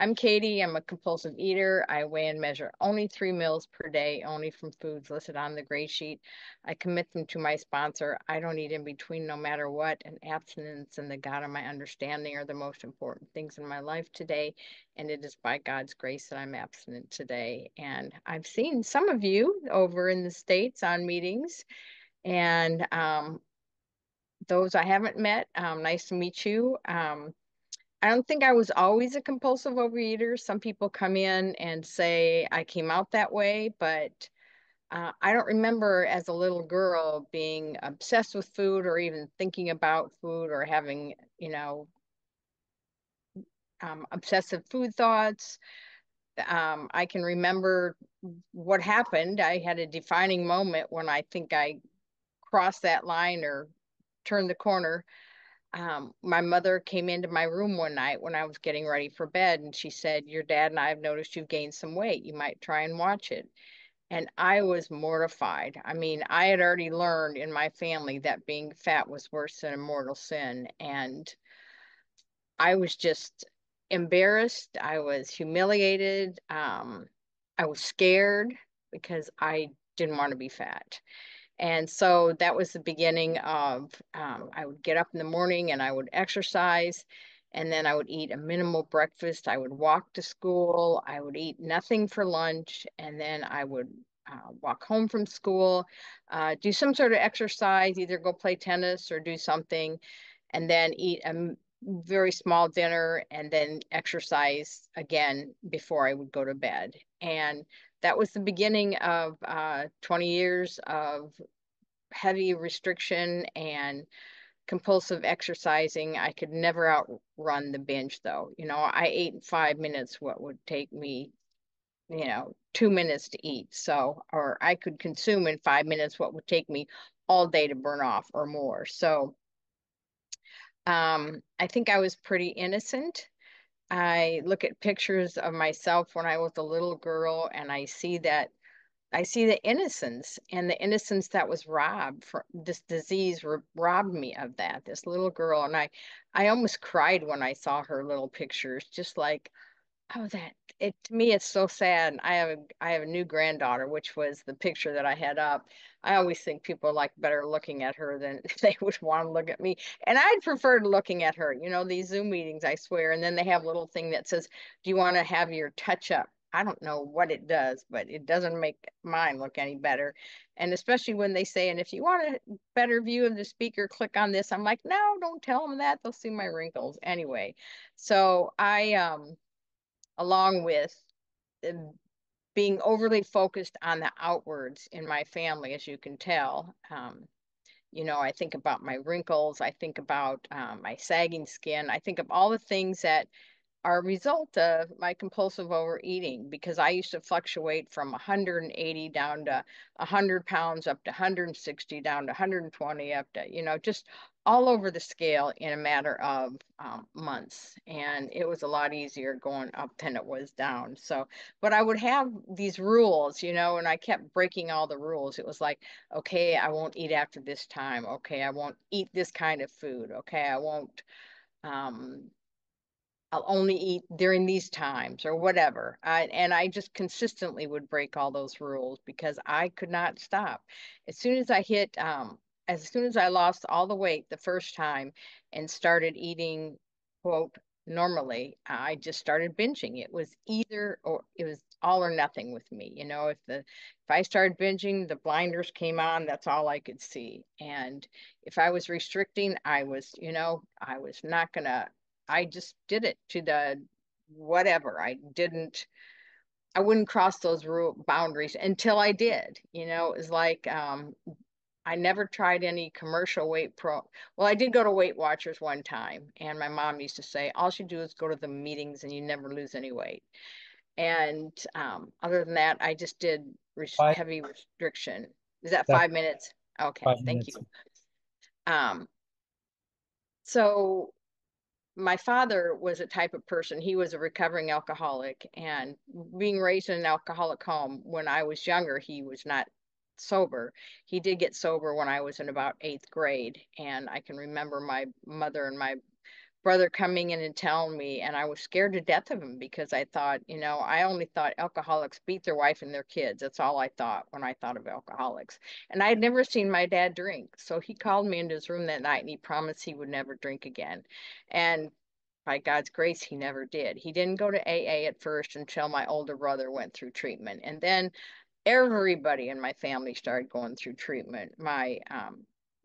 I'm Katie. I'm a compulsive eater. I weigh and measure only 3 meals per day, only from foods listed on the gray sheet. I commit them to my sponsor. I don't eat in between no matter what. And abstinence and the God of my understanding are the most important things in my life today. And it is by God's grace that I'm abstinent today. And I've seen some of you over in the States on meetings. And those I haven't met, nice to meet you. I don't think I was always a compulsive overeater. Some people come in and say I came out that way, but I don't remember as a little girl being obsessed with food or even thinking about food or having, obsessive food thoughts. I can remember what happened. I had a defining moment when I think I crossed that line or turned the corner. My mother came into my room one night when I was getting ready for bed, and she said, "Your dad and I have noticed you've gained some weight. You might try and watch it." And I was mortified. I mean, I had already learned in my family that being fat was worse than a mortal sin. And I was just embarrassed. I was humiliated. I was scared because I didn't want to be fat. And so that was the beginning of, I would get up in the morning and I would exercise, and then I would eat a minimal breakfast. I would walk to school. I would eat nothing for lunch, and then I would walk home from school, do some sort of exercise, either go play tennis or do something, and then eat a very small dinner and then exercise again before I would go to bed. And that was the beginning of 20 years of heavy restriction and compulsive exercising. I could never outrun the binge, though. I ate in 5 minutes what would take me, 2 minutes to eat. So, or I could consume in 5 minutes what would take me all day to burn off or more. So, I think I was pretty innocent. I look at pictures of myself when I was a little girl and I see the innocence and the innocence that was robbed from this disease robbed me of that. This little girl, and I almost cried when I saw her little pictures, just like, oh, that it to me it's so sad. I have a new granddaughter, which was the picture that I had up. I always think people like better looking at her than they would want to look at me. And I'd prefer looking at her. These Zoom meetings, I swear. And then they have a little thing that says, "Do you want to have your touch up?" I don't know what it does, but it doesn't make mine look any better. And especially when they say, "And if you want a better view of the speaker, click on this." I'm like, no, don't tell them that. They'll see my wrinkles anyway. So along with uh, being overly focused on the outwards in my family, as you can tell. I think about my wrinkles, I think about my sagging skin, I think of all the things that are a result of my compulsive overeating because I used to fluctuate from 180 down to 100 pounds up to 160 down to 120 up to, just all over the scale in a matter of months. And it was a lot easier going up than it was down. So, but I would have these rules, and I kept breaking all the rules. It was like, okay, I won't eat after this time. Okay, I won't eat this kind of food. Okay, I won't. Um, I'll only eat during these times or whatever. And I just consistently would break all those rules because I could not stop. As soon as I lost all the weight the first time and started eating, quote, normally, I just started binging. It was either or it was all or nothing with me. If I started binging, the blinders came on, that's all I could see. And if I was restricting, I was not gonna I just did it to the whatever. I wouldn't cross those rule boundaries until I did. It was like I never tried any commercial weight pro. Well, I did go to Weight Watchers one time, and my mom used to say, all you do is go to the meetings and you never lose any weight. And other than that, I just did Five, heavy restriction. Is that that's 5 minutes? Okay, five thank minutes. you. Um, so my father was a type of person, he was a recovering alcoholic, and being raised in an alcoholic home when I was younger, he was not sober. He did get sober when I was in about eighth grade, and I can remember my mother and my brother coming in and telling me, and I was scared to death of him because I thought, I only thought alcoholics beat their wife and their kids. That's all I thought when I thought of alcoholics. And I'd never seen my dad drink. So he called me into his room that night and he promised he would never drink again. And by God's grace, he never did. He didn't go to AA at first until my older brother went through treatment. And then everybody in my family started going through treatment. My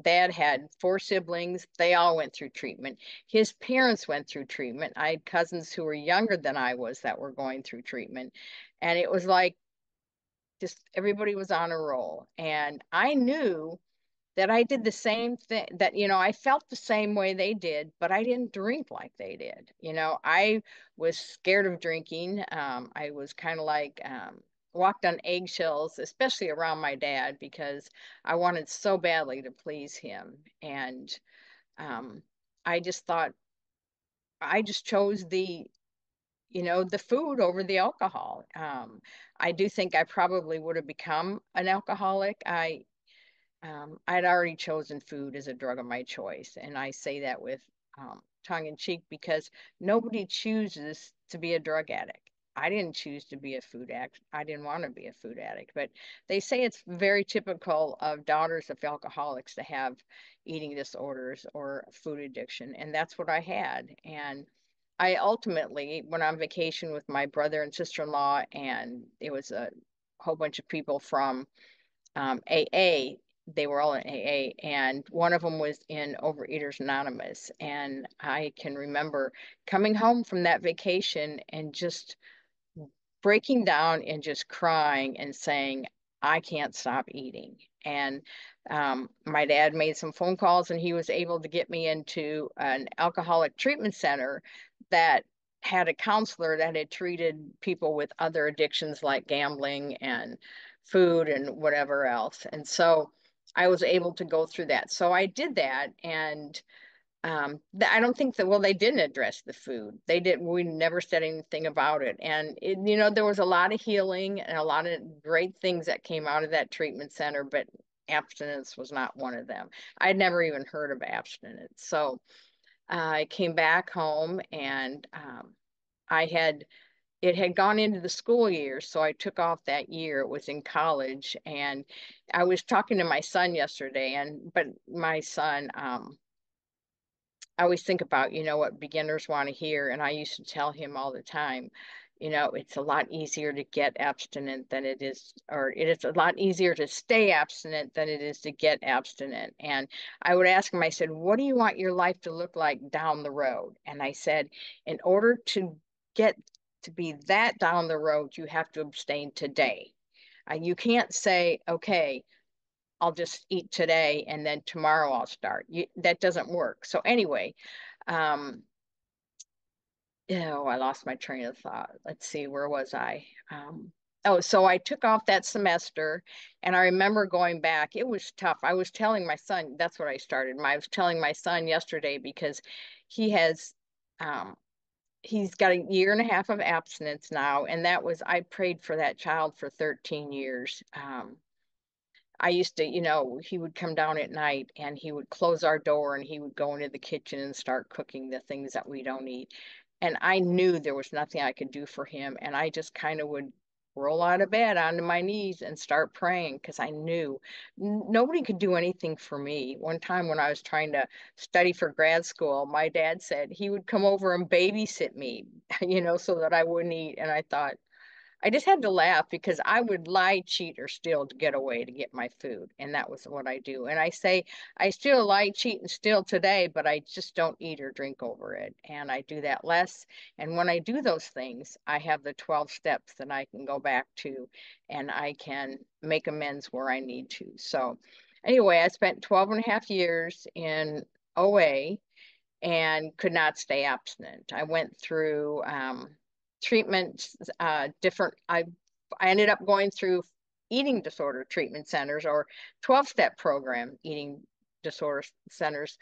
dad had 4 siblings. They all went through treatment. His parents went through treatment. I had cousins who were younger than I was that were going through treatment. And it was like just everybody was on a roll. And I knew that I did the same thing, that, I felt the same way they did, but I didn't drink like they did. I was scared of drinking. I was kind of like, walked on eggshells, especially around my dad, because I wanted so badly to please him. And um, I just thought, I just chose the food over the alcohol. I do think I probably would have become an alcoholic. I'd already chosen food as a drug of my choice. And I say that with tongue in cheek because nobody chooses to be a drug addict. I didn't choose to be a food addict. I didn't want to be a food addict. But they say it's very typical of daughters of alcoholics to have eating disorders or food addiction. And that's what I had. And I ultimately went on vacation with my brother and sister-in-law, and it was a whole bunch of people from AA. They were all in AA, and one of them was in Overeaters Anonymous. And I can remember coming home from that vacation and just breaking down and just crying and saying, I can't stop eating. And my dad made some phone calls and he was able to get me into an alcoholic treatment center that had a counselor that had treated people with other addictions like gambling and food and whatever else. And so I was able to go through that. So I did that. And I don't think that, well, they didn't address the food. They didn't, we never said anything about it. And there was a lot of healing and a lot of great things that came out of that treatment center, but abstinence was not one of them. I'd never even heard of abstinence. So I came back home and I had, it had gone into the school year. So I took off that year. It was in college. And I was talking to my son yesterday, but my son, I always think about, what beginners want to hear. And I used to tell him all the time, it's a lot easier to get abstinent than it is, or it is a lot easier to stay abstinent than it is to get abstinent. And I would ask him, I said, what do you want your life to look like down the road? And I said, in order to get to be that down the road, you have to abstain today. You can't say, okay, I'll just eat today and then tomorrow I'll start. That doesn't work. So anyway, um, I lost my train of thought. Let's see, where was I? So I took off that semester and I remember going back. It was tough. I was telling my son, that's what I started. I was telling my son yesterday because he has, he's got a year and a half of abstinence now. And I prayed for that child for 13 years. I used to, he would come down at night and he would close our door and he would go into the kitchen and start cooking the things that we don't eat. And I knew there was nothing I could do for him. And I just kind of would roll out of bed onto my knees and start praying because I knew nobody could do anything for me. One time when I was trying to study for grad school, my dad said he would come over and babysit me, so that I wouldn't eat. And I thought, I just had to laugh because I would lie, cheat, or steal to get away to get my food. And that was what I do. And I say, I still lie, cheat, and steal today, but I just don't eat or drink over it. And I do that less. And when I do those things, I have the 12 steps that I can go back to and I can make amends where I need to. So anyway, I spent 12 and a half years in OA and could not stay abstinent. I went through treatments, I ended up going through eating disorder treatment centers or 12-step program eating disorder centers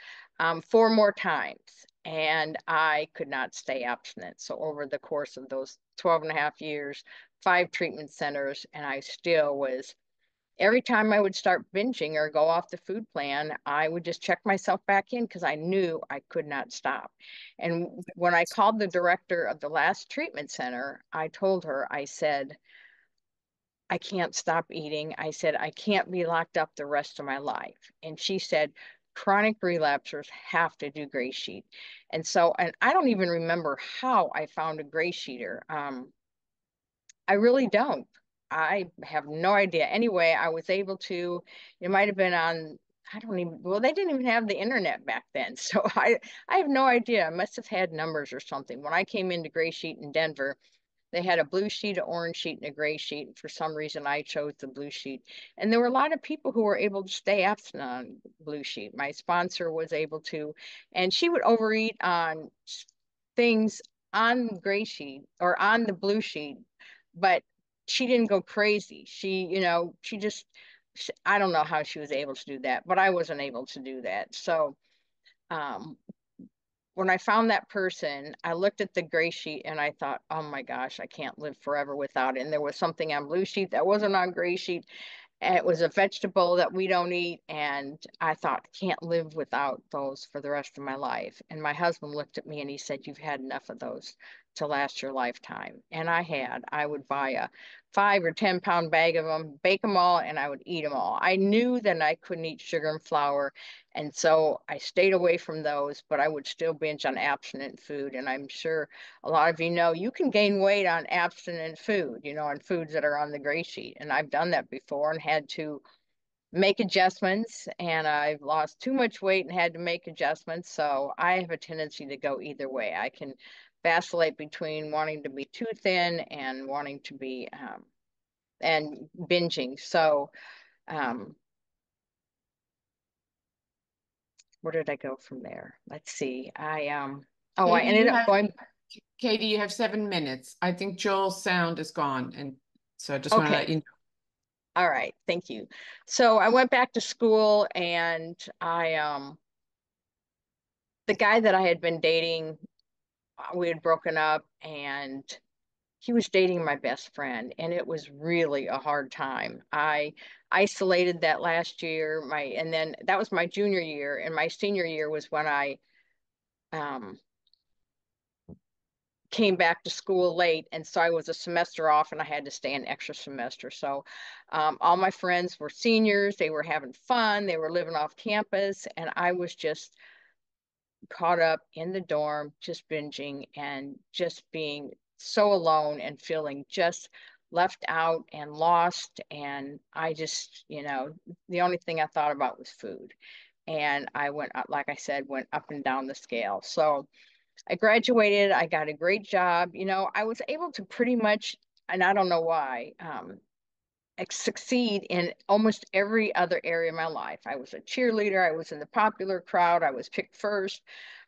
4 more times. And I could not stay abstinent. So over the course of those 12 and a half years, 5 treatment centers, and I still was every time I would start binging or go off the food plan, I would just check myself back in because I knew I could not stop. And when I called the director of the last treatment center, I told her, I said, I can't stop eating. I said, I can't be locked up the rest of my life. And she said, chronic relapsers have to do gray sheet. And so, and I don't even remember how I found a gray sheeter. I really don't. I have no idea. Anyway, I was able to, it might have been on, I don't even, well, they didn't even have the internet back then. So I have no idea. I must have had numbers or something. When I came into Gray Sheet in Denver, they had a blue sheet, an orange sheet, and a gray sheet. And for some reason, I chose the blue sheet. And there were a lot of people who were able to stay abstinent on blue sheet. My sponsor was able to, and she would overeat on things on gray sheet or on the blue sheet, but she didn't go crazy. She just, I don't know how she was able to do that, but I wasn't able to do that. So, um, when I found that person, I looked at the gray sheet and I thought, oh my gosh, I can't live forever without it. And there was something on blue sheet that wasn't on gray sheet. And it was a vegetable that we don't eat. And I thought, can't live without those for the rest of my life. And my husband looked at me and he said, you've had enough of those to last your lifetime. And I had. I would buy a 5 or 10 pound bag of them, bake them all, and I would eat them all. I knew that I couldn't eat sugar and flour. And so I stayed away from those, but I would still binge on abstinent food. And I'm sure a lot of you know you can gain weight on abstinent food, on foods that are on the gray sheet. And I've done that before and had to make adjustments. And I've lost too much weight and had to make adjustments. So I have a tendency to go either way. I can vacillate between wanting to be too thin and wanting to be, and binging. So, um, where did I go from there? Let's see. I Katie, ended up going. Katie, you have 7 minutes. I think Joel's sound is gone, and so I just want to let Okay. you know. All right. Thank you. So I went back to school and the guy that I had been dating, we had broken up and he was dating my best friend and it was really a hard time. I isolated that last year, and then that was my junior year, and my senior year was when I um came back to school late, and so I was a semester off and I had to stay an extra semester. So all my friends were seniors, they were having fun, they were living off campus, and I was just caught up in the dorm, just binging and just being so alone and feeling just left out and lost. And I just, the only thing I thought about was food. And I went up, like I said, went up and down the scale. So I graduated, I got a great job. I was able to pretty much, and I don't know why, succeed in almost every other area of my life. I was a cheerleader, I was in the popular crowd, I was picked first.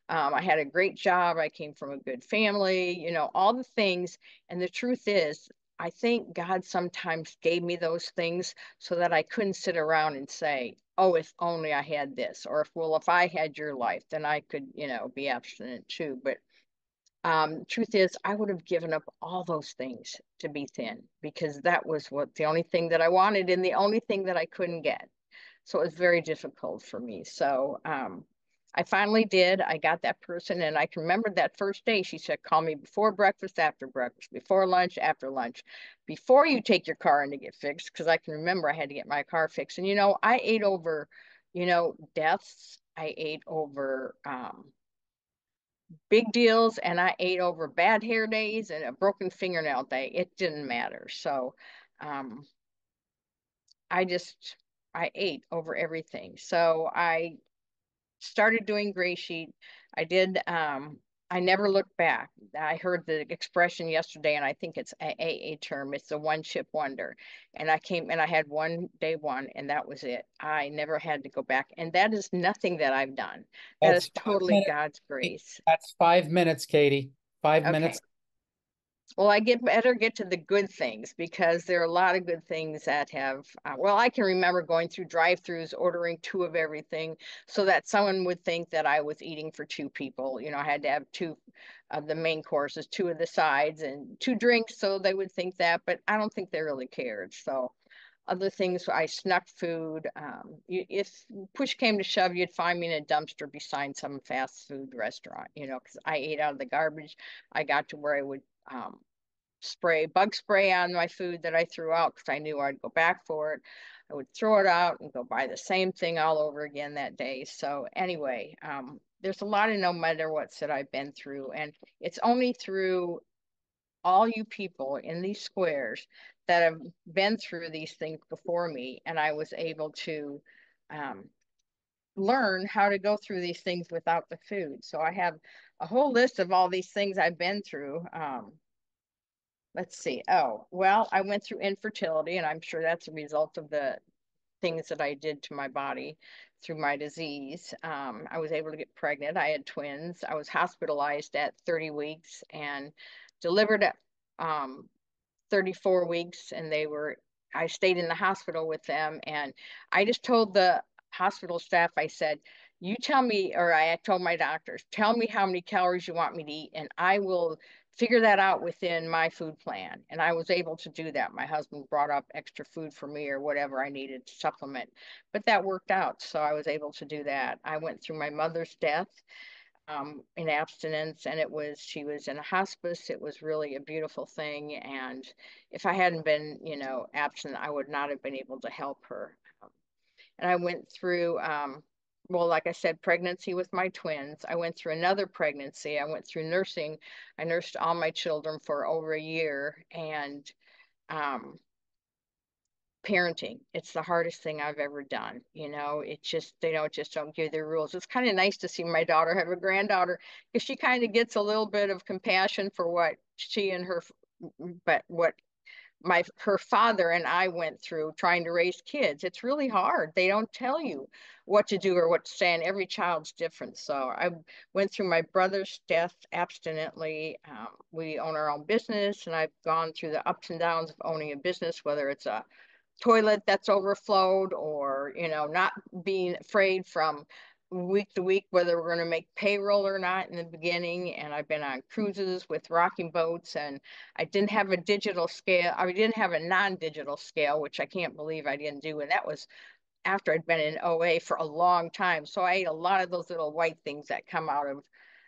I had a great job, I came from a good family, all the things. And the truth is, I think God sometimes gave me those things so that I couldn't sit around and say, oh, if only I had this, or if I had your life, then I could, be abstinent too. But truth is, I would have given up all those things to be thin because that was the only thing that I wanted and the only thing that I couldn't get. So it was very difficult for me. So I finally did. I got that person, and I can remember that first day. She said, "Call me before breakfast, after breakfast, before lunch, after lunch, before you take your car in to get fixed." Because I can remember I had to get my car fixed, and I ate over, deaths. I ate over big deals, and I ate over bad hair days and a broken fingernail day. It didn't matter. So um, I just, I ate over everything. So I started doing Gray Sheet. I did, I never looked back. I heard the expression yesterday, and I think it's a term. It's a one chip wonder. And I came and I had one day one, and that was it. I never had to go back. And that is nothing that I've done. That That's is five totally minutes. God's grace. That's 5 minutes, Katie. 5 minutes. Okay. Well, I better get to the good things because there are a lot of good things that have. Well, I can remember going through drive-throughs, ordering two of everything, so that someone would think that I was eating for two people. I had to have two of the main courses, two of the sides, and two drinks, so they would think that. But I don't think they really cared. So other things, I snuck food. If push came to shove, you'd find me in a dumpster beside some fast food restaurant, because I ate out of the garbage. I got to where I would bug spray on my food that I threw out because I knew I'd go back for it. I would throw it out and go buy the same thing all over again that day. So anyway, there's a lot of no matter what's that I've been through, and it's only through all you people in these squares that have been through these things before me, and I was able to um, learn how to go through these things without the food. So I have a whole list of all these things I've been through. Let's see. Oh, well, I went through infertility, and I'm sure that's a result of the things that I did to my body through my disease. I was able to get pregnant. I had twins. I was hospitalized at 30 weeks and delivered at 34 weeks, and I stayed in the hospital with them. And I just told the hospital staff, I said, you tell me, or I told my doctors, tell me how many calories you want me to eat, and I will figure that out within my food plan. And I was able to do that. My husband brought up extra food for me or whatever I needed to supplement, but that worked out. So I was able to do that. I went through my mother's death in abstinence, and she was in a hospice. It was really a beautiful thing. And if I hadn't been, abstinent, I would not have been able to help her. And I went through, well, like I said, pregnancy with my twins. I went through another pregnancy. I went through nursing. I nursed all my children for over a year. And parenting, it's the hardest thing I've ever done. It just, they don't give their rules. It's kind of nice to see my daughter have a granddaughter, because she kind of gets a little bit of compassion for what she and what her father and I went through trying to raise kids. It's really hard. They don't tell you what to do or what to say, and every child's different. So I went through my brother's death abstinently. We own our own business, and I've gone through the ups and downs of owning a business, whether it's a toilet that's overflowed, or not being afraid from week to week whether we're going to make payroll or not in the beginning. And I've been on cruises with rocking boats, and I didn't have a digital scale. I didn't have a non-digital scale, which I can't believe I didn't do, and that was after I'd been in OA for a long time. So I ate a lot of those little white things that come out of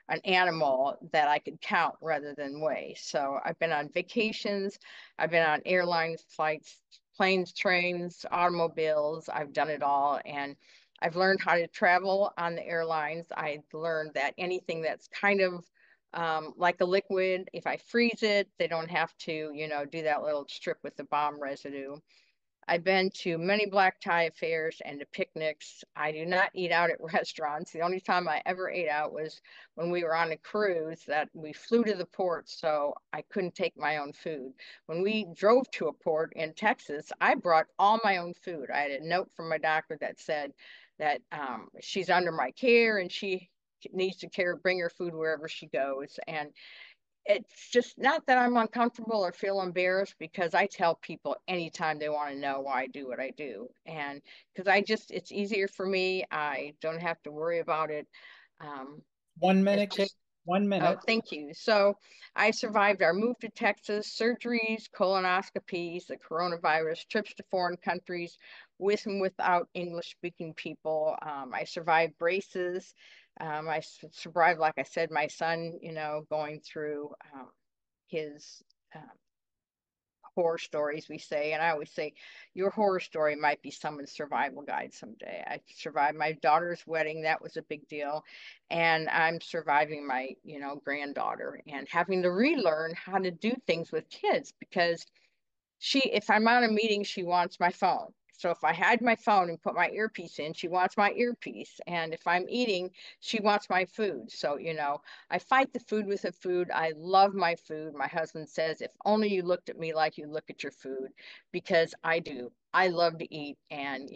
an animal that I could count rather than weigh. So I've been on vacations. I've been on airlines, flights, planes, trains, automobiles. I've done it all. And I've learned how to travel on the airlines. I learned that anything that's kind of like a liquid, if I freeze it, they don't have to, do that little strip with the bomb residue. I've been to many black tie affairs and to picnics. I do not eat out at restaurants. The only time I ever ate out was when we were on a cruise that we flew to the port, so I couldn't take my own food. When we drove to a port in Texas, I brought all my own food. I had a note from my doctor that said that she's under my care and she needs to bring her food wherever she goes. And it's just not that I'm uncomfortable or feel embarrassed, because I tell people anytime they want to know why I do what I do. And because it's easier for me. I don't have to worry about it. 1 minute, It's Kate. just, 1 minute. oh, thank you. So I survived our move to Texas, surgeries, colonoscopies, the coronavirus, trips to foreign countries with and without English speaking people. I survived braces. I survived, like I said, my son, going through his um, horror stories, we say. And I always say, your horror story might be someone's survival guide someday. I survived my daughter's wedding. That was a big deal. And I'm surviving my, granddaughter and having to relearn how to do things with kids, because if I'm on a meeting, she wants my phone. So if I hide my phone and put my earpiece in, she wants my earpiece. And if I'm eating, she wants my food. So, I fight the food with the food. I love my food. My husband says, if only you looked at me like you look at your food, because I do. I love to eat. And,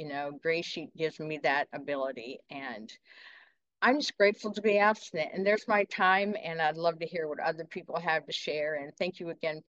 Gray Sheet gives me that ability. And I'm just grateful to be abstinent. And there's my time. And I'd love to hear what other people have to share. And thank you again